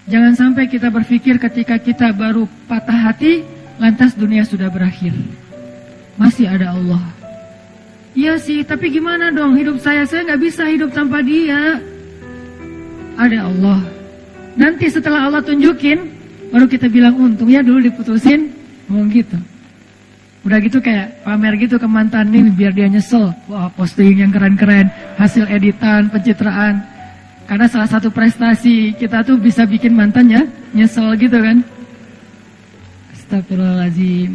Jangan sampai kita berpikir ketika kita baru patah hati, lantas dunia sudah berakhir. Masih ada Allah. Iya sih, tapi gimana dong hidup saya nggak bisa hidup tanpa dia. Ada Allah. Nanti setelah Allah tunjukin, baru kita bilang untung ya dulu diputusin. Mau gitu. Udah gitu kayak pamer gitu ke mantan nih biar dia nyesel. Wah, posting yang keren-keren, hasil editan, pencitraan. Karena salah satu prestasi kita tuh bisa bikin mantannya nyesel gitu kan. Astagfirullahaladzim.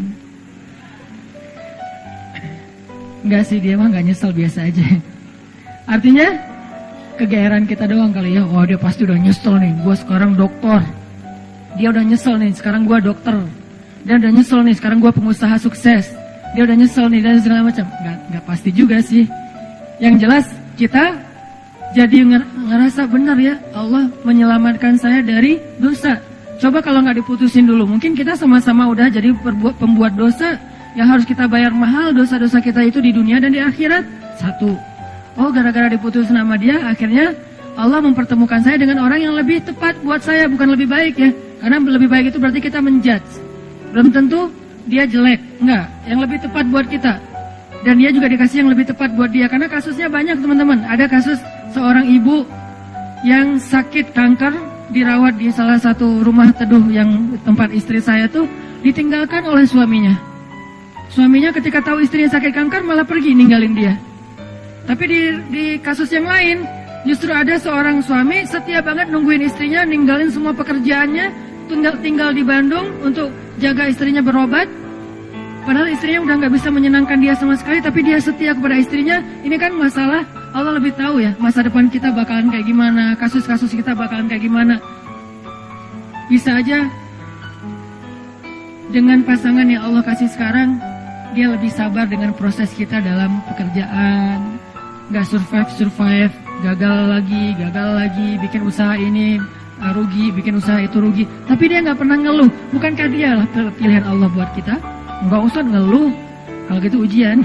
Enggak sih, dia mah gak nyesel, biasa aja. Artinya kegeeran kita doang kali ya. Wah, dia pasti udah nyesel nih, gue sekarang dokter. Dia udah nyesel nih, sekarang gue dokter. Dia udah nyesel nih, sekarang gue pengusaha sukses. Dia udah nyesel nih, dan segala macam. Gak pasti juga sih. Yang jelas kita jadi ngerasa benar ya, Allah menyelamatkan saya dari dosa. Coba kalau nggak diputusin dulu, mungkin kita sama-sama udah jadi pembuat dosa yang harus kita bayar mahal dosa-dosa kita itu di dunia dan di akhirat. Satu, oh gara-gara diputusin sama dia, akhirnya Allah mempertemukan saya dengan orang yang lebih tepat buat saya, bukan lebih baik ya. Karena lebih baik itu berarti kita menjudge. Belum tentu dia jelek, enggak. Yang lebih tepat buat kita. Dan dia juga dikasih yang lebih tepat buat dia. Karena kasusnya banyak teman-teman. Ada kasus seorang ibu yang sakit kanker, dirawat di salah satu rumah teduh yang tempat istri saya tuh, ditinggalkan oleh suaminya. Suaminya ketika tahu istrinya sakit kanker malah pergi ninggalin dia. Tapi di kasus yang lain, justru ada seorang suami setia banget nungguin istrinya, ninggalin semua pekerjaannya, tinggal di Bandung untuk jaga istrinya berobat. Padahal istrinya udah gak bisa menyenangkan dia sama sekali, tapi dia setia kepada istrinya. Ini kan masalah, Allah lebih tahu ya, masa depan kita bakalan kayak gimana, kasus-kasus kita bakalan kayak gimana. Bisa aja dengan pasangan yang Allah kasih sekarang, dia lebih sabar dengan proses kita dalam pekerjaan. Gak survive, gagal lagi, bikin usaha ini rugi, bikin usaha itu rugi. Tapi dia gak pernah ngeluh. Bukankah dia lah pilihan Allah buat kita? Nggak usah ngeluh, kalau gitu ujian.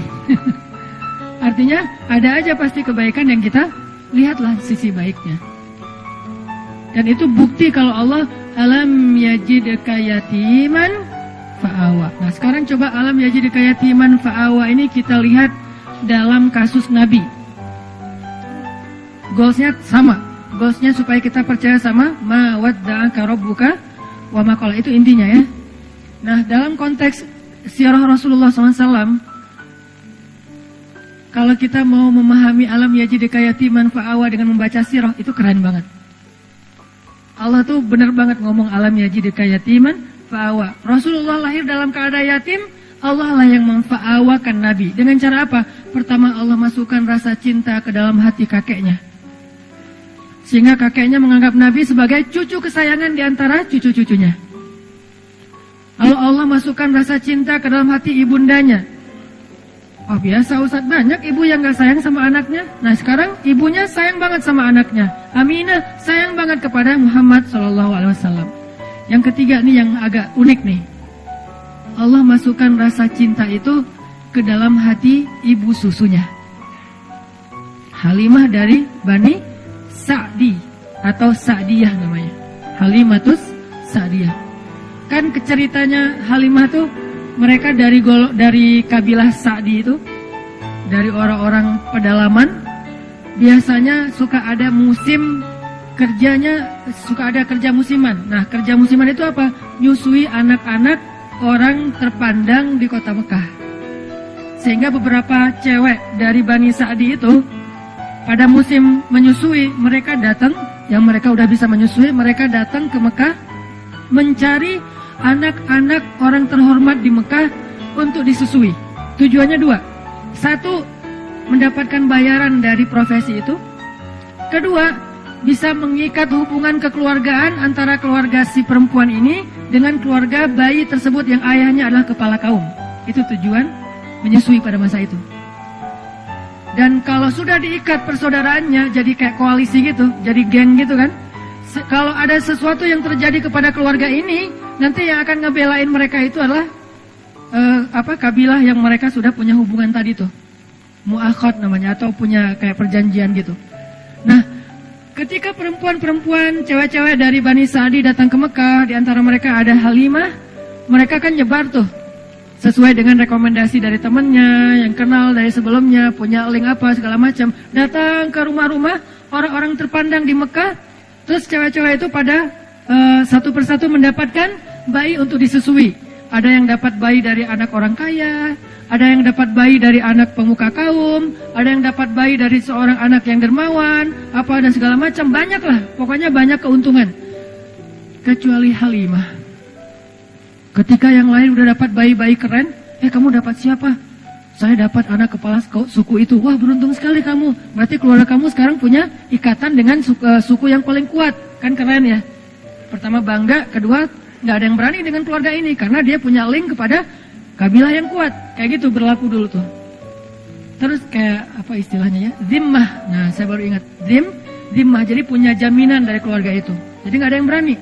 Artinya ada aja pasti kebaikan yang kita lihatlah sisi baiknya. Dan itu bukti kalau Allah alam yajidka yatiman fa'awa. Nah sekarang coba alam yajidka yatiman fa'awa ini kita lihat dalam kasus Nabi. Goalsnya sama, goalsnya supaya kita percaya sama ma wadda'aka rabbuka wa ma qala, itu intinya ya. Nah dalam konteks sirah Rasulullah SAW, kalau kita mau memahami alam yajidka yatiman fa'awa dengan membaca sirah, itu keren banget. Allah tuh benar banget ngomong alam yajidka yatiman fa'awa. Rasulullah lahir dalam keadaan yatim, Allah lah yang memfa'awakan Nabi. Dengan cara apa? Pertama Allah masukkan rasa cinta ke dalam hati kakeknya, sehingga kakeknya menganggap Nabi sebagai cucu kesayangan di antara cucu-cucunya. Lalu Allah masukkan rasa cinta ke dalam hati ibundanya. Oh biasa Ustaz, banyak ibu yang gak sayang sama anaknya. Nah sekarang ibunya sayang banget sama anaknya. Aminah sayang banget kepada Muhammad SAW. Yang ketiga nih yang agak unik nih. Allah masukkan rasa cinta itu ke dalam hati ibu susunya, Halimah dari Bani Sa'di atau Sa'diyah namanya. Halimatus Sa'diyah. Kan ceritanya Halimah tuh mereka dari kabilah Sa'di itu, dari orang-orang pedalaman. Biasanya suka ada musim kerjanya, suka ada kerja musiman. Nah kerja musiman itu apa? Nyusui anak-anak orang terpandang di kota Mekah. Sehingga beberapa cewek dari Bani Sa'di itu pada musim menyusui, mereka datang, yang mereka udah bisa menyusui, mereka datang ke Mekah mencari anak-anak orang terhormat di Mekah untuk disusui. Tujuannya dua. Satu, mendapatkan bayaran dari profesi itu. Kedua, bisa mengikat hubungan kekeluargaan antara keluarga si perempuan ini dengan keluarga bayi tersebut yang ayahnya adalah kepala kaum. Itu tujuan menyusui pada masa itu. Dan kalau sudah diikat persaudaraannya jadi kayak koalisi gitu, jadi geng gitu kan. Kalau ada sesuatu yang terjadi kepada keluarga ini, nanti yang akan ngebelain mereka itu adalah kabilah yang mereka sudah punya hubungan tadi tuh, mu'akhad namanya, atau punya kayak perjanjian gitu. Nah, Ketika perempuan-perempuan, cewek-cewek dari Bani Sa'di datang ke Mekah, di antara mereka ada Halimah, mereka kan nyebar tuh. Sesuai dengan rekomendasi dari temannya, yang kenal dari sebelumnya, punya link apa, segala macam. Datang ke rumah-rumah orang-orang terpandang di Mekah, terus cewek-cewek itu pada satu persatu mendapatkan bayi untuk disusui. Ada yang dapat bayi dari anak orang kaya, ada yang dapat bayi dari anak pemuka kaum, ada yang dapat bayi dari seorang anak yang dermawan, apa dan segala macam, banyak lah, pokoknya banyak keuntungan. Kecuali Halimah. Ketika yang lain udah dapat bayi-bayi keren, kamu dapat siapa? Saya dapat anak kepala suku itu. Wah, beruntung sekali kamu. Berarti keluarga kamu sekarang punya ikatan dengan suku yang paling kuat. Kan keren ya? Pertama bangga, kedua nggak ada yang berani dengan keluarga ini karena dia punya link kepada kabilah yang kuat. Kayak gitu berlaku dulu tuh. Terus kayak apa istilahnya ya? Zimmah. Nah, saya baru ingat. Zimmah. Jadi punya jaminan dari keluarga itu. Jadi nggak ada yang berani.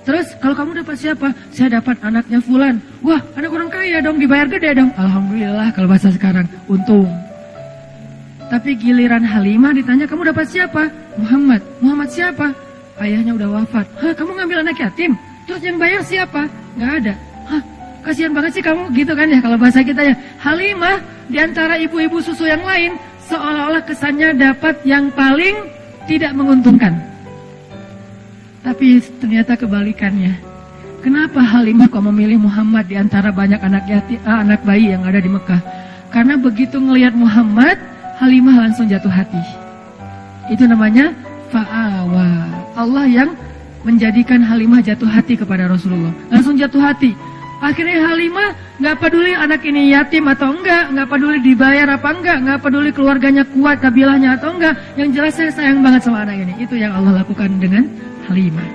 Terus kalau kamu dapat siapa? Saya dapat anaknya Fulan. Wah, anak orang kaya dong, dibayar gede dong. Alhamdulillah kalau bahasa sekarang, untung. Tapi giliran Halimah ditanya, kamu dapat siapa? Muhammad. Muhammad siapa? Ayahnya udah wafat. Hah, kamu ngambil anak yatim? Terus yang bayar siapa? Nggak ada. Hah, kasihan banget sih kamu, gitu kan ya kalau bahasa kita ya. Halimah di antara ibu-ibu susu yang lain seolah-olah kesannya dapat yang paling tidak menguntungkan. Tapi ternyata kebalikannya. Kenapa Halimah kok memilih Muhammad di antara banyak anak bayi yang ada di Mekah? Karena begitu ngelihat Muhammad, Halimah langsung jatuh hati. Itu namanya fa'awa. Allah yang menjadikan Halimah jatuh hati kepada Rasulullah. Langsung jatuh hati. Akhirnya Halimah nggak peduli anak ini yatim atau enggak, nggak peduli dibayar apa enggak, nggak peduli keluarganya kuat, kabilahnya atau enggak. Yang jelas saya sayang banget sama anak ini. Itu yang Allah lakukan dengan Halimah.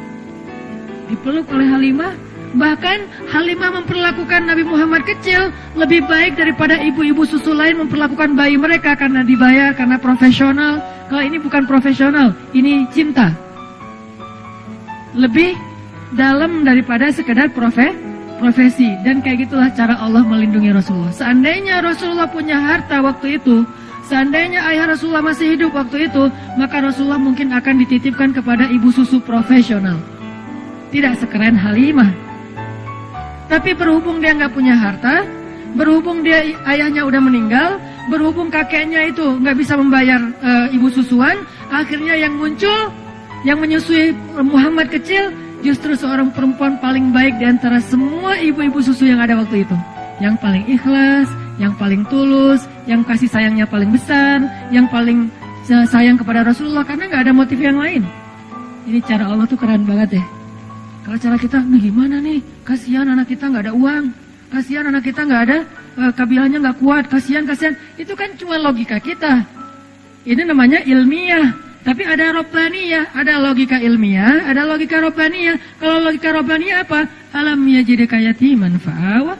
Dipeluk oleh Halimah. Bahkan Halimah memperlakukan Nabi Muhammad kecil lebih baik daripada ibu-ibu susu lain memperlakukan bayi mereka karena dibayar, karena profesional. Kalau ini bukan profesional, ini cinta. Lebih dalam daripada sekedar profesi. Dan kayak gitulah cara Allah melindungi Rasulullah. Seandainya Rasulullah punya harta waktu itu, seandainya ayah Rasulullah masih hidup waktu itu, maka Rasulullah mungkin akan dititipkan kepada ibu susu profesional. Tidak sekeren Halimah. Tapi berhubung dia nggak punya harta, berhubung dia ayahnya udah meninggal, berhubung kakeknya itu nggak bisa membayar ibu susuan, akhirnya yang muncul, yang menyusui Muhammad kecil, justru seorang perempuan paling baik di antara semua ibu-ibu susu yang ada waktu itu. Yang paling ikhlas, yang paling tulus, yang kasih sayangnya paling besar, yang paling sayang kepada Rasulullah karena nggak ada motif yang lain. Ini cara Allah tuh keren banget ya. Kalau cara kita, nah gimana nih? Kasihan anak kita nggak ada uang, kasihan anak kita nggak ada kabilahnya nggak kuat, kasihan. Itu kan cuma logika kita. Ini namanya ilmiah. Tapi ada robbaniyah, ada logika ilmiah, ada logika robbaniyah. Kalau logika robbaniyah apa? Alam yajidka yatiman fa'awa.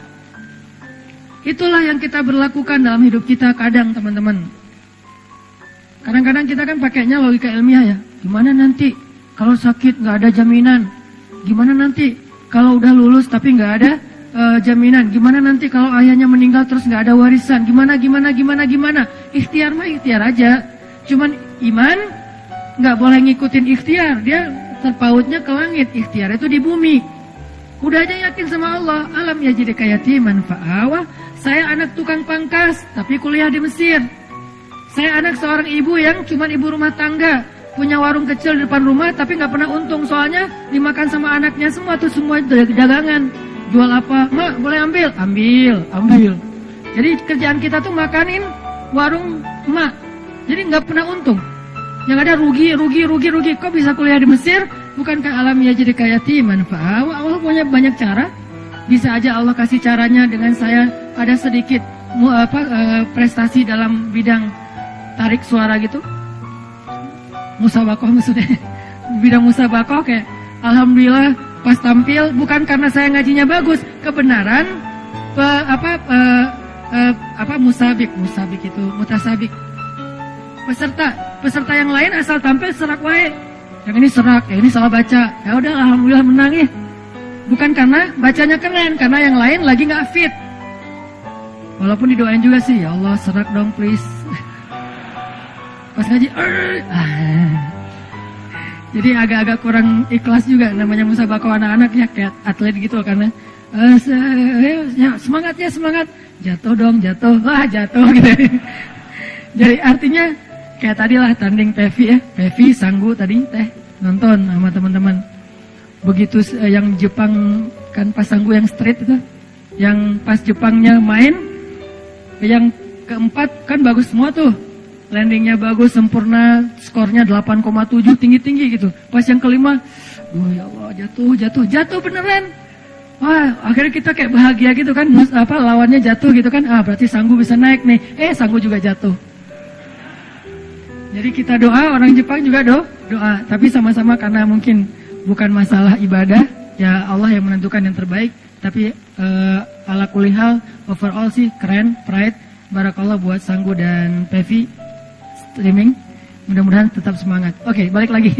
Itulah yang kita berlakukan dalam hidup kita kadang, teman-teman. Kadang-kadang kita kan pakainya logika ilmiah ya. Gimana nanti kalau sakit nggak ada jaminan? Gimana nanti kalau udah lulus tapi nggak ada jaminan? Gimana nanti kalau ayahnya meninggal terus nggak ada warisan? Gimana? Ikhtiar mah ikhtiar aja. Cuman iman nggak boleh ngikutin ikhtiar. Dia terpautnya ke langit. Ikhtiar itu di bumi. Udah aja yakin sama Allah. Alam yajidka yatiman fa'awa. Saya anak tukang pangkas tapi kuliah di Mesir. Saya anak seorang ibu yang cuman ibu rumah tangga, punya warung kecil di depan rumah tapi nggak pernah untung soalnya dimakan sama anaknya semua tuh, semua dagangan. Jual apa? Mak, boleh ambil. Jadi kerjaan kita tuh makanin warung emak. Jadi nggak pernah untung. Yang ada rugi. Kok bisa kuliah di Mesir? Bukankah alam yajidka yatiman fa'awa? Allah punya banyak cara. Bisa aja Allah kasih caranya dengan saya ada sedikit prestasi dalam bidang tarik suara gitu. Musabakoh maksudnya. Bidang musabakoh kayak alhamdulillah pas tampil bukan karena saya ngajinya bagus, kebenaran musabik itu mutasabik. Peserta yang lain asal tampil serak wae. Yang ini serak, yang ini salah baca. Ya udah alhamdulillah menang ya. Bukan karena bacanya keren, karena yang lain lagi nggak fit. Walaupun didoain juga sih, ya Allah serak dong please. Pas ngaji, Jadi agak-agak kurang ikhlas juga namanya musabaqah anak-anak ya, kayak atlet gitu karena semangat ya semangat, jatuh dong jatuh, wah jatuh gitu. Jadi artinya kayak tadi lah tanding Pevi ya, Pevi Sanggu tadi teh nonton sama teman-teman. Begitu yang Jepang kan pas Sanggu yang street itu, yang pas Jepangnya main, yang keempat kan bagus semua tuh. Landingnya bagus, sempurna, skornya 8,7, tinggi-tinggi gitu. Pas yang kelima, ya Allah jatuh beneran. Wah, akhirnya kita kayak bahagia gitu kan, lawannya jatuh gitu kan. Berarti Sanggu bisa naik nih. Sanggu juga jatuh. Jadi kita doa, orang Jepang juga doa. Tapi sama-sama karena mungkin bukan masalah ibadah, ya Allah yang menentukan yang terbaik. Tapi ala kulihal, overall sih keren, pride. Barakallah buat Sanggu dan Pevi streaming. Mudah-mudahan tetap semangat. Oke, balik lagi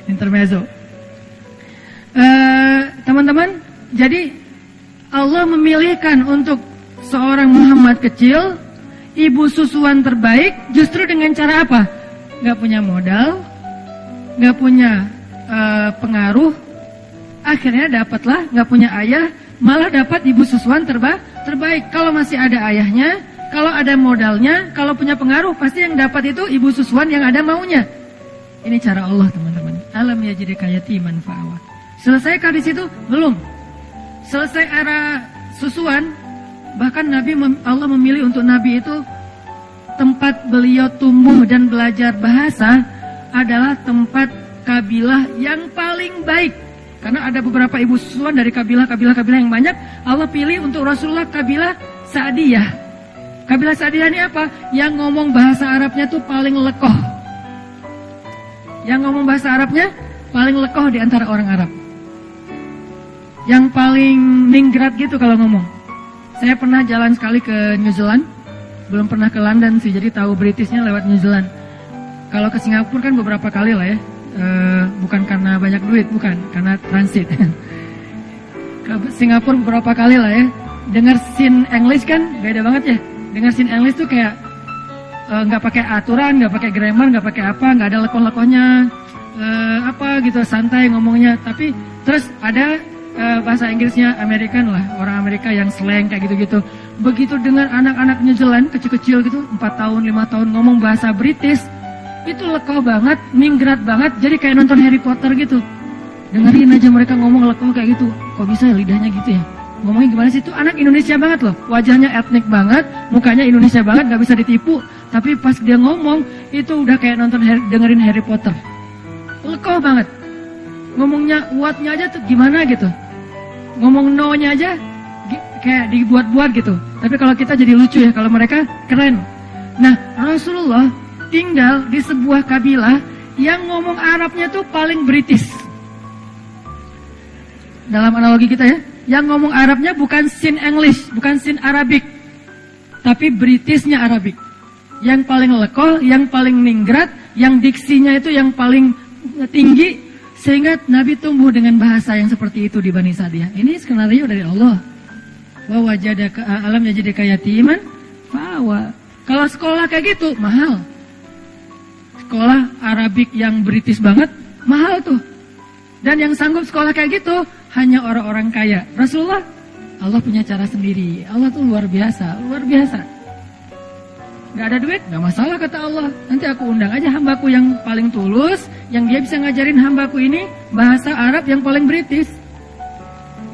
intermezzo. Teman-teman, jadi Allah memilihkan untuk seorang Muhammad kecil, ibu susuan terbaik, justru dengan cara apa? Gak punya modal, gak punya pengaruh, akhirnya dapatlah gak punya ayah, malah dapat ibu susuan terbaik. Kalau masih ada ayahnya, kalau ada modalnya, kalau punya pengaruh, pasti yang dapat itu ibu susuan yang ada maunya. Ini cara Allah teman-teman. Alam yajidka yatiman fa'awa. Selesaikah di situ? Belum. Selesai era susuan, bahkan Allah memilih untuk Nabi itu tempat beliau tumbuh dan belajar bahasa adalah tempat kabilah yang paling baik. Karena ada beberapa ibu susuan dari kabilah-kabilah yang banyak, Allah pilih untuk Rasulullah kabilah Sa'diyah. Kabilah Sa'diyah ini apa? Yang ngomong bahasa Arabnya tuh paling lekoh. Yang ngomong bahasa Arabnya paling lekoh di antara orang Arab. Yang paling ningrat gitu kalau ngomong. Saya pernah jalan sekali ke New Zealand. Belum pernah ke London sih, jadi tahu Britishnya lewat New Zealand. Kalau ke Singapura kan beberapa kali lah ya. Bukan karena banyak duit, bukan. Karena transit. Ke Singapura beberapa kali lah ya. Dengar scene English kan beda banget ya. Dengar scene English tuh kayak nggak pakai aturan, nggak pakai grammar, nggak pakai apa, nggak ada lekoh-lekohnya, apa gitu, santai ngomongnya. Tapi terus ada bahasa Inggrisnya American lah, orang Amerika yang slang kayak gitu-gitu. Begitu dengar anak-anak New Zealand kecil-kecil gitu, 4 tahun, 5 tahun ngomong bahasa British, itu lekoh banget, minggat banget, jadi kayak nonton Harry Potter gitu. Dengerin aja mereka ngomong lekoh kayak gitu. Kok bisa ya lidahnya gitu ya? Ngomongnya gimana sih? Itu anak Indonesia banget loh. Wajahnya etnik banget, mukanya Indonesia banget, gak bisa ditipu. Tapi pas dia ngomong, itu udah kayak dengerin Harry Potter. Lekoh banget. Ngomongnya, what-nya aja tuh gimana gitu. Ngomong no-nya aja kayak dibuat-buat gitu. Tapi kalau kita jadi lucu ya, kalau mereka keren. Nah, Rasulullah tinggal di sebuah kabilah yang ngomong Arabnya tuh paling British. Dalam analogi kita ya, yang ngomong Arabnya bukan sin English, bukan sin Arabic, tapi Britishnya Arabic. Yang paling lekoh, yang paling ningrat, yang diksinya itu yang paling tinggi, sehingga Nabi tumbuh dengan bahasa yang seperti itu di Bani Sa'diyah. Ini skenario dari Allah. Wa wajadaka alam yajidka yatiman fa'awa. Kalau sekolah kayak gitu mahal. Sekolah Arabik yang British banget mahal tuh. Dan yang sanggup sekolah kayak gitu hanya orang-orang kaya. Rasulullah, Allah punya cara sendiri. Allah tuh luar biasa, luar biasa. Gak ada duit, gak masalah kata Allah. Nanti aku undang aja hambaku yang paling tulus, yang dia bisa ngajarin hambaku ini bahasa Arab yang paling British.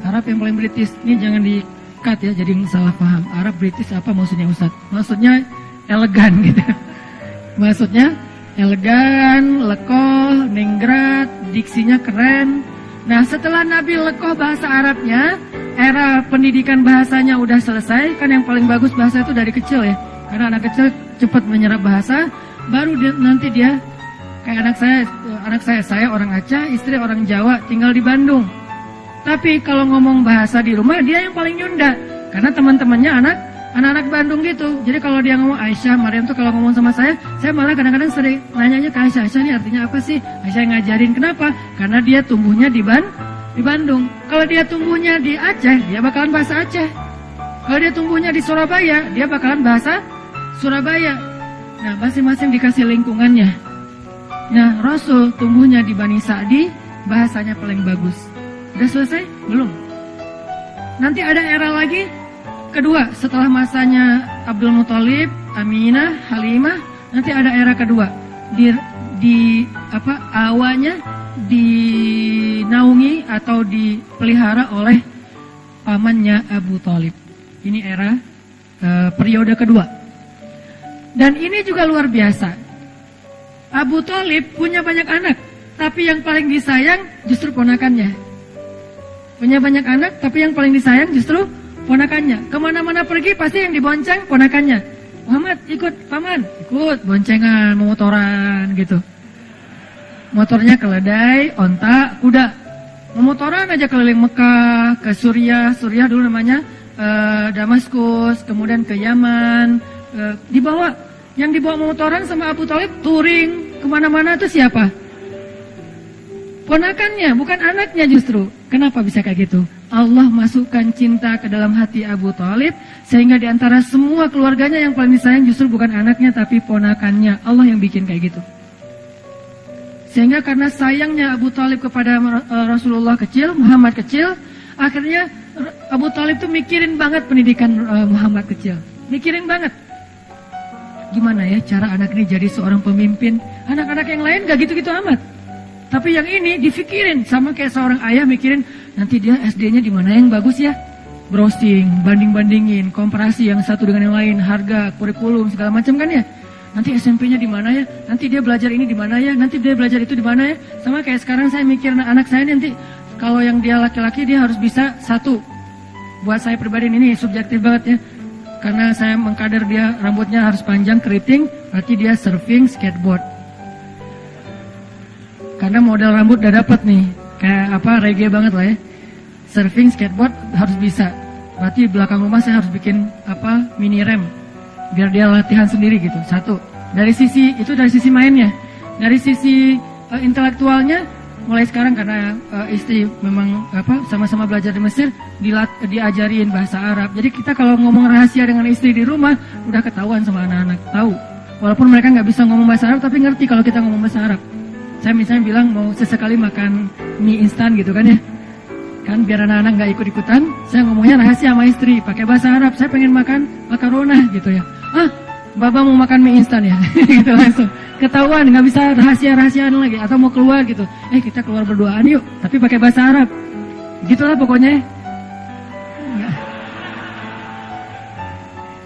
Arab yang paling British. Ini jangan di-cut ya, jadi salah paham. Arab British apa maksudnya Ustaz? Maksudnya elegan gitu. Maksudnya elegan, lekoh, ningrat, diksinya keren. Nah, setelah Nabi lekoh bahasa Arabnya, era pendidikan bahasanya udah selesai. Kan yang paling bagus bahasa itu dari kecil ya. Karena anak kecil cepat menyerap bahasa. Baru nanti dia, kayak anak saya orang Aceh, istri orang Jawa, tinggal di Bandung. Tapi kalau ngomong bahasa di rumah, dia yang paling nyunda. Karena teman-temannya anak-anak Bandung gitu. Jadi kalau dia ngomong Aisyah, Maryam tuh kalau ngomong sama saya malah kadang-kadang sering nanyanya ke Aisyah, Aisyah ini artinya apa sih? Aisyah ngajarin. Kenapa? Karena dia tumbuhnya di Bandung. Kalau dia tumbuhnya di Aceh, dia bakalan bahasa Aceh. Kalau dia tumbuhnya di Surabaya, dia bakalan bahasa Surabaya. Nah, masing-masing dikasih lingkungannya. Nah, Rasul tumbuhnya di Bani Sa'di, bahasanya paling bagus. Udah selesai? Belum. Nanti ada era lagi, kedua, setelah masanya Abdul Muthalib, Aminah, Halimah, nanti ada era kedua. Awalnya dinaungi atau dipelihara oleh pamannya Abu Thalib. Ini era periode kedua. Dan ini juga luar biasa. Abu Thalib punya banyak anak, tapi yang paling disayang justru ponakannya. Punya banyak anak, tapi yang paling disayang justru ponakannya. Kemana-mana pergi pasti yang dibonceng ponakannya. Muhammad ikut paman, ikut boncengan, motoran gitu. Motornya keledai, onta, kuda. Memotoran aja keliling Mekah, ke Suriah dulu namanya Damaskus, kemudian ke Yaman. Yang dibawa memotoran sama Abu Thalib touring kemana-mana itu siapa? Ponakannya, bukan anaknya justru. Kenapa bisa kayak gitu? Allah masukkan cinta ke dalam hati Abu Thalib, sehingga di antara semua keluarganya yang paling disayang justru bukan anaknya tapi ponakannya. Allah yang bikin kayak gitu. Sehingga karena sayangnya Abu Thalib kepada Rasulullah kecil, Muhammad kecil, akhirnya Abu Thalib tuh mikirin banget pendidikan Muhammad kecil. Mikirin banget. Gimana ya cara anak ini jadi seorang pemimpin? Anak-anak yang lain gak gitu-gitu amat. Tapi yang ini difikirin, sama kayak seorang ayah mikirin, nanti dia SD-nya di mana yang bagus ya? Browsing, banding-bandingin, komparasi yang satu dengan yang lain, harga, kurikulum, segala macam kan ya? Nanti SMP-nya di mana ya? Nanti dia belajar ini di mana ya? Nanti dia belajar itu di mana ya? Sama kayak sekarang saya mikir anak saya nanti kalau yang dia laki-laki dia harus bisa satu. Buat saya pribadi ini subjektif banget ya. Karena saya mengkader dia rambutnya harus panjang, keriting, berarti dia surfing, skateboard. Karena model rambut udah dapet nih, kayak reggae banget lah ya. Surfing, skateboard harus bisa. Berarti belakang rumah saya harus bikin mini rem, biar dia latihan sendiri gitu. Satu. Dari sisi mainnya. Dari sisi intelektualnya, mulai sekarang karena istri memang sama-sama belajar di Mesir, diajarin bahasa Arab. Jadi kita kalau ngomong rahasia dengan istri di rumah, udah ketahuan sama anak-anak, tahu. Walaupun mereka nggak bisa ngomong bahasa Arab, tapi ngerti kalau kita ngomong bahasa Arab. Saya misalnya bilang mau sesekali makan mie instan gitu kan ya. Kan biar anak-anak nggak ikut-ikutan, saya ngomongnya rahasia sama istri, pakai bahasa Arab. Saya pengen makan makarona gitu ya. Baba mau makan mie instan ya, gitu langsung. Ketahuan, nggak bisa rahasia-rahasiaan lagi. Atau mau keluar gitu, kita keluar berduaan yuk, tapi pakai bahasa Arab. Gitulah pokoknya.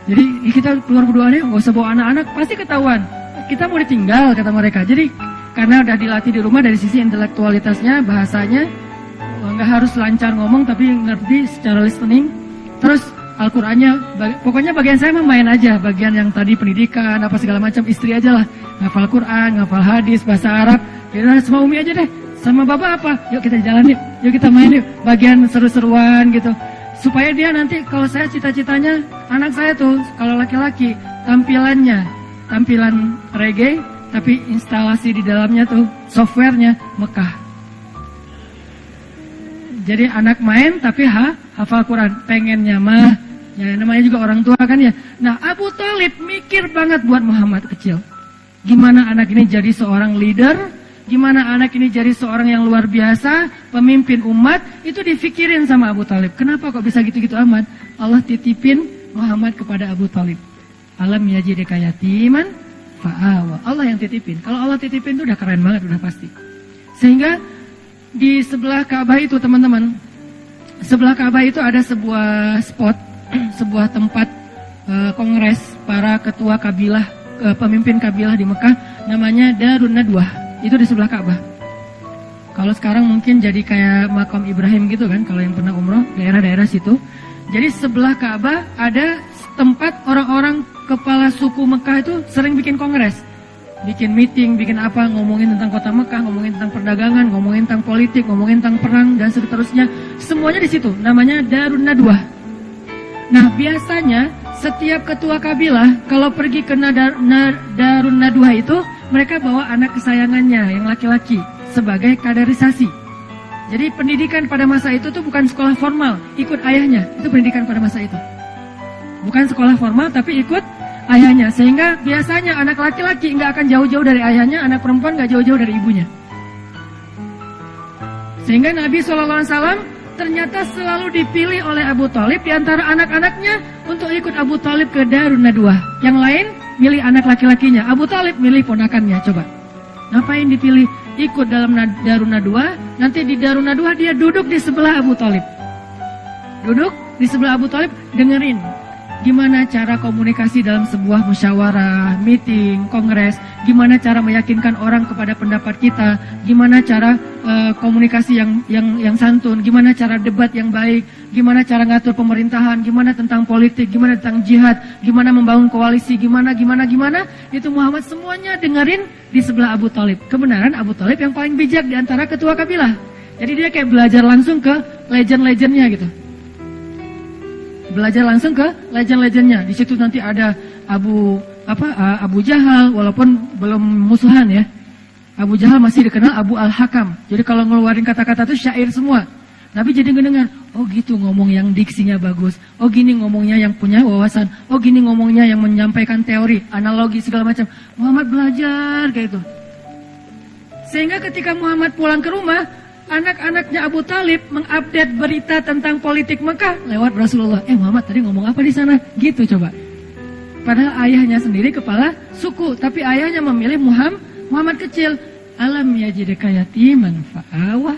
Jadi kita keluar berduaan yuk, nggak usah bawa anak-anak, pasti ketahuan. Kita mau ditinggal, kata mereka. Jadi karena udah dilatih di rumah dari sisi intelektualitasnya, bahasanya, nggak harus lancar ngomong, tapi ngerti secara listening. Terus Al-Qur'annya, pokoknya bagian saya main aja, bagian yang tadi pendidikan, apa segala macam, istri aja lah. Ngafal Quran, ngafal hadis, bahasa Arab, ya sama Umi aja deh. Sama Bapak apa? Yuk kita jalan yuk kita main yuk. Bagian seru-seruan gitu. Supaya dia nanti, kalau saya cita-citanya, anak saya tuh, kalau laki-laki, tampilan reggae, tapi instalasi di dalamnya tuh, softwarenya Mekah. Jadi anak main, tapi hafal Quran, pengennya mah. Ya, namanya juga orang tua kan ya. Nah, Abu Thalib mikir banget buat Muhammad kecil. Gimana anak ini jadi seorang leader, gimana anak ini jadi seorang yang luar biasa, pemimpin umat, itu difikirin sama Abu Thalib. Kenapa kok bisa gitu-gitu amat? Allah titipin Muhammad kepada Abu Thalib. Alam yajidika yatiman fa'awa. Allah yang titipin. Kalau Allah titipin itu udah keren banget, udah pasti. Sehingga di sebelah Ka'bah itu teman-teman, sebelah Ka'bah itu ada sebuah spot, sebuah tempat kongres para ketua kabilah, pemimpin kabilah di Mekah, namanya Darun Nadwah. Itu di sebelah Ka'bah. Kalau sekarang mungkin jadi kayak makam Ibrahim gitu kan, kalau yang pernah umroh, daerah-daerah situ. Jadi sebelah Ka'bah ada tempat orang-orang kepala suku Mekah itu sering bikin kongres. Bikin meeting, bikin apa, ngomongin tentang kota Mekah, ngomongin tentang perdagangan, ngomongin tentang politik, ngomongin tentang perang, dan seterusnya. Semuanya di situ, namanya Darun Nadwah. Nah, biasanya setiap ketua kabilah kalau pergi ke Darun Nadwah itu, mereka bawa anak kesayangannya yang laki-laki sebagai kaderisasi. Jadi pendidikan pada masa itu tuh bukan sekolah formal, ikut ayahnya. Itu pendidikan pada masa itu. Bukan sekolah formal tapi ikut ayahnya. Sehingga biasanya anak laki-laki nggak akan jauh-jauh dari ayahnya, anak perempuan nggak jauh-jauh dari ibunya. Sehingga Nabi SAW ternyata selalu dipilih oleh Abu Thalib di antara anak-anaknya untuk ikut Abu Thalib ke Darun Nadwah. Yang lain milih anak laki-lakinya, Abu Thalib milih ponakannya. Coba, ngapain dipilih ikut dalam Darun Nadwah? Nanti di Darun Nadwah dia duduk di sebelah Abu Thalib. Duduk di sebelah Abu Thalib, dengerin gimana cara komunikasi dalam sebuah musyawarah, meeting, kongres, gimana cara meyakinkan orang kepada pendapat kita, gimana cara komunikasi yang santun, gimana cara debat yang baik, gimana cara ngatur pemerintahan, gimana tentang politik, gimana tentang jihad, gimana membangun koalisi, gimana, itu Muhammad semuanya dengerin di sebelah Abu Thalib. Kebenaran Abu Thalib yang paling bijak di antara ketua kabilah. Jadi dia kayak belajar langsung ke legend-legendnya gitu. Belajar langsung ke legend-legendnya. Di situ nanti ada Abu Jahal, walaupun belum musuhan ya. Abu Jahal masih dikenal Abu Al-Hakam. Jadi kalau ngeluarin kata-kata itu syair semua. Nabi jadi ngedengar, oh gitu ngomong yang diksinya bagus. Oh gini ngomongnya yang punya wawasan. Oh gini ngomongnya yang menyampaikan teori, analogi segala macam. Muhammad belajar kayak itu. Sehingga ketika Muhammad pulang ke rumah, anak-anaknya Abu Thalib mengupdate berita tentang politik Mekah lewat Rasulullah. Muhammad tadi ngomong apa di sana? Gitu coba. Padahal ayahnya sendiri kepala suku, tapi ayahnya memilih Muhammad kecil. Alam yajidka yatiman fa'awah.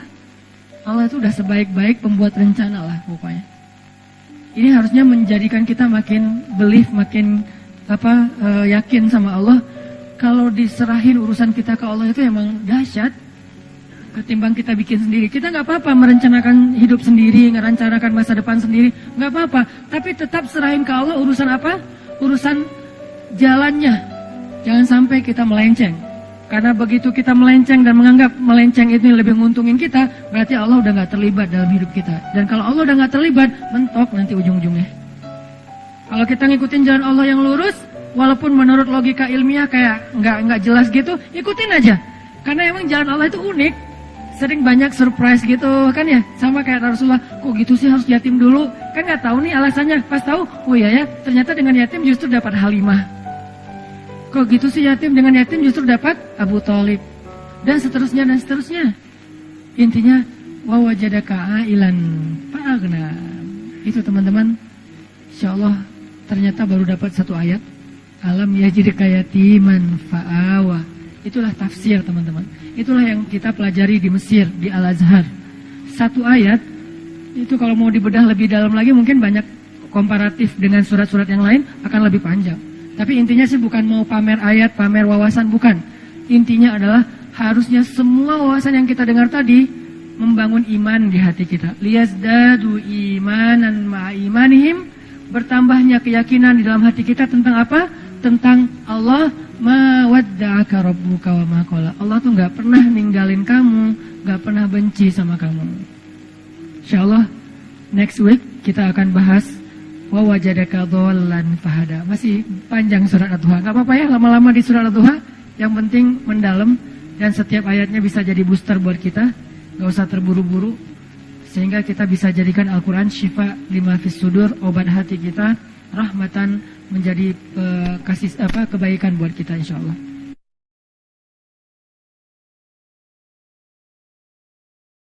Allah itu udah sebaik-baik pembuat rencana lah pokoknya. Ini harusnya menjadikan kita makin belief, makin yakin sama Allah. Kalau diserahin urusan kita ke Allah itu emang dahsyat. Ketimbang kita bikin sendiri. Kita nggak apa-apa merencanakan hidup sendiri, merencanakan masa depan sendiri, nggak apa-apa. Tapi tetap serahin ke Allah urusan apa? Urusan jalannya. Jangan sampai kita melenceng. Karena begitu kita melenceng dan menganggap melenceng itu lebih menguntungin kita, berarti Allah udah nggak terlibat dalam hidup kita. Dan kalau Allah udah nggak terlibat, mentok nanti ujung-ujungnya. Kalau kita ngikutin jalan Allah yang lurus, walaupun menurut logika ilmiah kayak nggak jelas gitu, ikutin aja. Karena emang jalan Allah itu unik. Sering banyak surprise gitu kan ya. Sama kayak Rasulullah, kok gitu sih harus yatim dulu? Kan nggak tahu nih alasannya. Pas tahu, oh iya ya, ternyata dengan yatim justru dapat Halimah. Kok gitu sih dengan yatim justru dapat Abu Thalib. Dan seterusnya. Intinya, wa wajadaka ailan fa'aghna. Itu teman-teman, insyaallah ternyata baru dapat satu ayat. Alam yajidka yatiman fa'awa. Itulah tafsir teman-teman. Itulah yang kita pelajari di Mesir, di Al-Azhar. Satu ayat, itu kalau mau dibedah lebih dalam lagi mungkin banyak komparatif dengan surat-surat yang lain akan lebih panjang. Tapi intinya sih bukan mau pamer ayat, pamer wawasan, bukan. Intinya adalah harusnya semua wawasan yang kita dengar tadi membangun iman di hati kita. Liyazdadu imanan ma'imanihim, bertambahnya keyakinan di dalam hati kita tentang apa? Tentang Allah. Ma wadda'aka rabbuka wa ma qala. Allah tuh gak pernah ninggalin kamu, gak pernah benci sama kamu. Insyaallah next week kita akan bahas wa wajadaka dhallan fahada. Masih panjang surat Ad-Duha. Gak apa-apa ya lama-lama di surat Ad-Duha. Yang penting mendalam dan setiap ayatnya bisa jadi booster buat kita. Gak usah terburu-buru. Sehingga kita bisa jadikan Al-Quran syifa lima fis sudur, obat hati kita, rahmatan, menjadi kebaikan buat kita insyaallah.